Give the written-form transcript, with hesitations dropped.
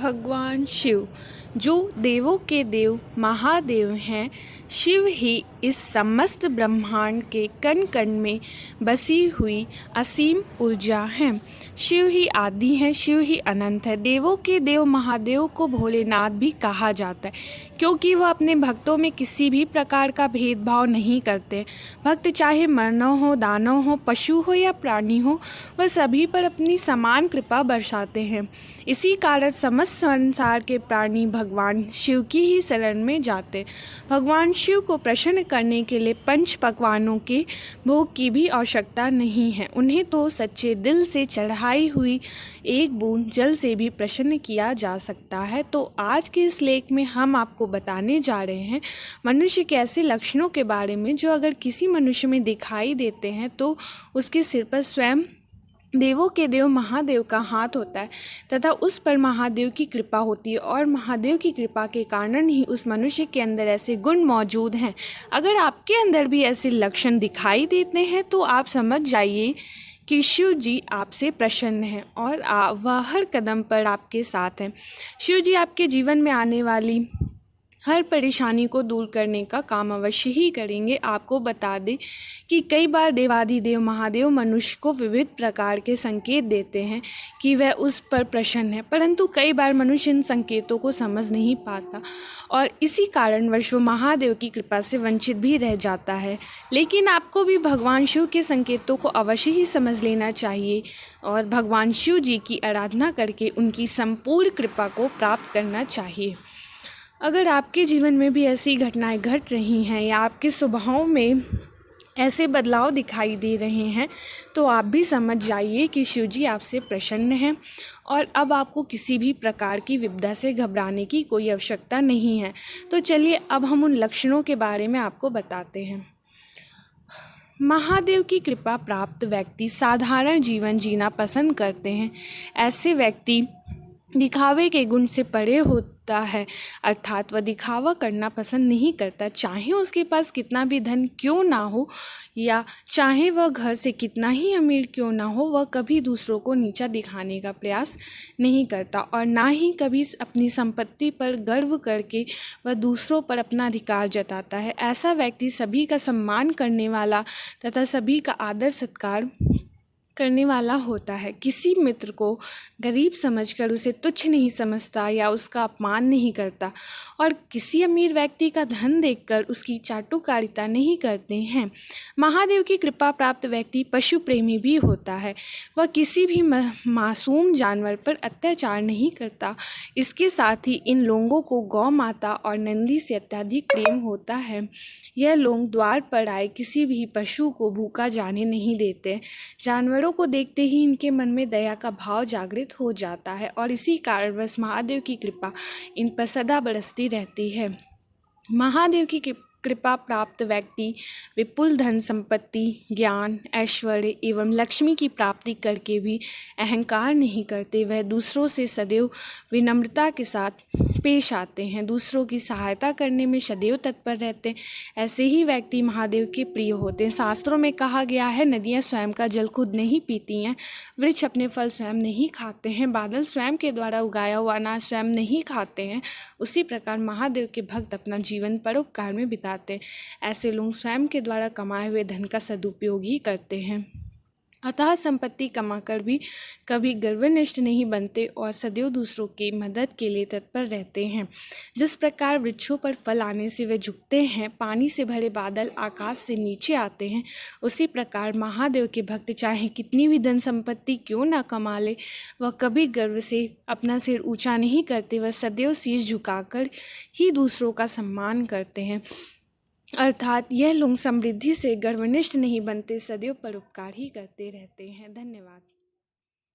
भगवान शिव, जो देवों के देव महादेव हैं, शिव ही इस समस्त ब्रह्मांड के कण कण में बसी हुई असीम ऊर्जा हैं। शिव ही आदि हैं, शिव ही अनंत है। देवों के देव महादेव को भोलेनाथ भी कहा जाता है, क्योंकि वह अपने भक्तों में किसी भी प्रकार का भेदभाव नहीं करते। भक्त चाहे मानव हो, दानव हो, पशु हो या प्राणी हो, वह सभी पर अपनी समान कृपा बरसाते हैं। इसी कारण समस्त संसार के प्राणी भगवान शिव की ही शरण में जाते। भगवान शिव को प्रसन्न करने के लिए पंच पकवानों के भोग की भी आवश्यकता नहीं है। उन्हें तो सच्चे दिल से चढ़ाई हुई एक बूंद जल से भी प्रसन्न किया जा सकता है। तो आज के इस लेख में हम आपको बताने जा रहे हैं मनुष्य के ऐसे लक्षणों के बारे में जो अगर किसी मनुष्य में दिखाई देते हैं तो उसके सिर पर स्वयं देवों के देव महादेव का हाथ होता है तथा उस पर महादेव की कृपा होती है, और महादेव की कृपा के कारण ही उस मनुष्य के अंदर ऐसे गुण मौजूद हैं। अगर आपके अंदर भी ऐसे लक्षण दिखाई देते हैं तो आप समझ जाइए कि शिव जी आपसे प्रसन्न हैं और वह हर कदम पर आपके साथ हैं। शिव जी आपके जीवन में आने वाली हर परेशानी को दूर करने का काम अवश्य ही करेंगे। आपको बता दें कि कई बार देवाधिदेव महादेव मनुष्य को विविध प्रकार के संकेत देते हैं कि वह उस पर प्रसन्न है, परंतु कई बार मनुष्य इन संकेतों को समझ नहीं पाता और इसी कारणवश वो महादेव की कृपा से वंचित भी रह जाता है। लेकिन आपको भी भगवान शिव के संकेतों को अवश्य ही समझ लेना चाहिए और भगवान शिव जी की आराधना करके उनकी संपूर्ण कृपा को प्राप्त करना चाहिए। अगर आपके जीवन में भी ऐसी घटनाएं घट रही हैं या आपके स्वभाव में ऐसे बदलाव दिखाई दे रहे हैं तो आप भी समझ जाइए कि शिव जी आपसे प्रसन्न हैं और अब आपको किसी भी प्रकार की विपदा से घबराने की कोई आवश्यकता नहीं है। तो चलिए अब हम उन लक्षणों के बारे में आपको बताते हैं। महादेव की कृपा प्राप्त व्यक्ति साधारण जीवन जीना पसंद करते हैं। ऐसे व्यक्ति दिखावे के गुण से परे होता है, अर्थात वह दिखावा करना पसंद नहीं करता। चाहे उसके पास कितना भी धन क्यों ना हो या चाहे वह घर से कितना ही अमीर क्यों ना हो, वह कभी दूसरों को नीचा दिखाने का प्रयास नहीं करता और ना ही कभी अपनी संपत्ति पर गर्व करके वह दूसरों पर अपना अधिकार जताता है। ऐसा व्यक्ति सभी का सम्मान करने वाला तथा सभी का आदर सत्कार करने वाला होता है। किसी मित्र को गरीब समझकर उसे तुच्छ नहीं समझता या उसका अपमान नहीं करता और किसी अमीर व्यक्ति का धन देखकर उसकी चाटुकारिता नहीं करते हैं। महादेव की कृपा प्राप्त व्यक्ति पशु प्रेमी भी होता है। वह किसी भी मासूम जानवर पर अत्याचार नहीं करता। इसके साथ ही इन लोगों को गौ माता और नंदी से अत्यधिक प्रेम होता है। यह लोग द्वार पर आए किसी भी पशु को भूखा जाने नहीं देते। जानवरों को देखते ही इनके मन में दया का भाव जागृत हो जाता है और इसी कारणवश महादेव की कृपा इन पर सदा बरसती रहती है। महादेव की कृपा प्राप्त व्यक्ति विपुल धन संपत्ति, ज्ञान, ऐश्वर्य एवं लक्ष्मी की प्राप्ति करके भी अहंकार नहीं करते। वह दूसरों से सदैव विनम्रता के साथ पेश आते हैं, दूसरों की सहायता करने में सदैव तत्पर रहते हैं। ऐसे ही व्यक्ति महादेव के प्रिय होते हैं। शास्त्रों में कहा गया है, नदियाँ स्वयं का जल खुद नहीं पीती हैं, वृक्ष अपने फल स्वयं नहीं खाते हैं, बादल स्वयं के द्वारा उगाया हुआ अनाज स्वयं नहीं खाते हैं। उसी प्रकार महादेव के भक्त अपना जीवन परोपकार में बिताते हैं। ऐसे लोग स्वयं के द्वारा कमाए हुए धन का सदुपयोग ही करते हैं, अतः संपत्ति कमाकर भी कभी गर्वनिष्ठ नहीं बनते और सदैव दूसरों की मदद के लिए तत्पर रहते हैं। जिस प्रकार वृक्षों पर फल आने से वे झुकते हैं, पानी से भरे बादल आकाश से नीचे आते हैं, उसी प्रकार महादेव के भक्त चाहे कितनी भी धन संपत्ति क्यों ना कमा ले, वह कभी गर्व से अपना सिर ऊंचा नहीं करते। वह सदैव शीश झुकाकर ही दूसरों का सम्मान करते हैं, अर्थात यह लोग समृद्धि से गर्वनिष्ठ नहीं बनते, सदैव परोपकार ही करते रहते हैं। धन्यवाद।